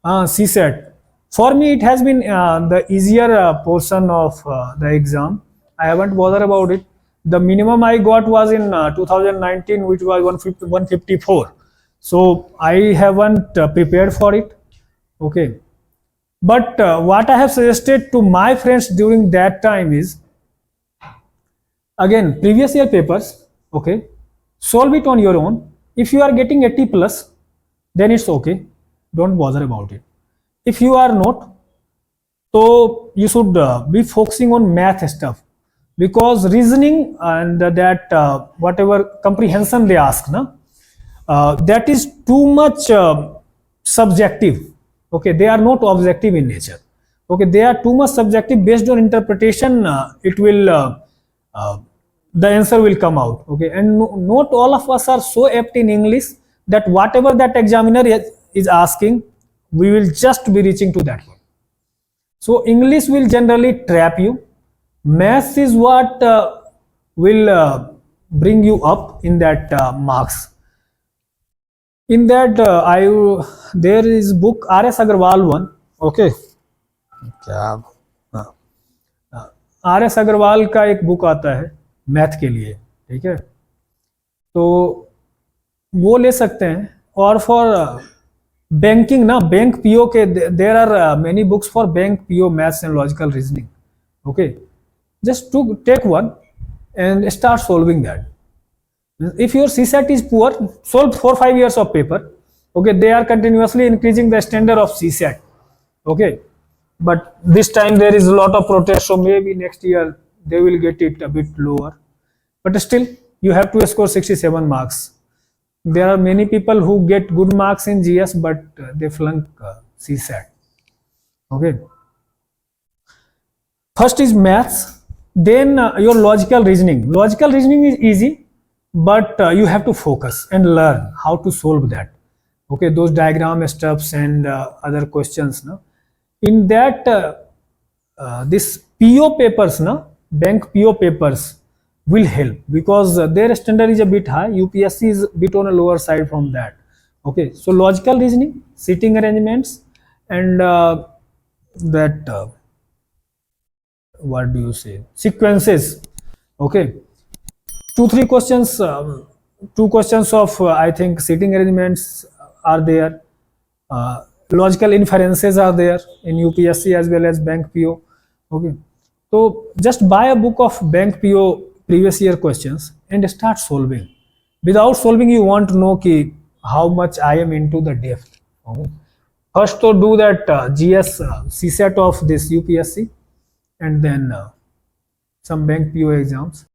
CSAT. For me, it has been the easier portion of the exam. I haven't bothered about it. The minimum I got was in 2019, which was 154. So I haven't prepared for it. Okay. But what I have suggested to my friends during that time is, again, previous year papers, okay, solve it on your own. If you are getting 80 plus, then it's okay. Don't bother about it. If you are not, so you should be focusing on math stuff, because reasoning and that whatever comprehension they ask, that is too much subjective. Okay, they are not objective in nature. Okay, they are too much subjective. Based on interpretation, it will the answer will come out. Okay, and not all of us are so apt in English that whatever that examiner is asking, we will just be reaching to that one. So English will generally trap you. Maths is what will bring you up in that marks. In that there is book R.S. Agarwal one. Okay, क्या R.S. Agarwal का एक book आता है math के लिए, ठीक है, तो वो ले सकते हैं. और फॉर बैंकिंग ना, बैंक पीओ के there are many books for bank PO maths and logical reasoning. Okay, just to take one and start solving that. If your CSAT is poor, solve 4-5 years of paper. Okay, they are continuously increasing the standard of CSAT. Okay, but this time there is a lot of protest, so maybe next year they will get it a bit lower. But still, you have to score 67 marks. There are many people who get good marks in GS, but they flunk CSAT. Okay. First is maths, then your logical reasoning. Logical reasoning is easy, but you have to focus and learn how to solve that. Okay, those diagram stuffs and other questions. No? In that, this PO papers, bank PO papers will help, because their standard is a bit high. UPSC is a bit on a lower side from that. Okay, so logical reasoning, seating arrangements, and that what do you say, sequences. Okay, 2-3 questions, 2 questions of I think seating arrangements are there. Logical inferences are there in UPSC as well as bank PO. Okay, so just buy a book of bank PO previous year questions and start solving. Without solving, you want to know ki how much I am into the depth. Okay. First to do that GS CSAT of this UPSC, and then some bank PO exams.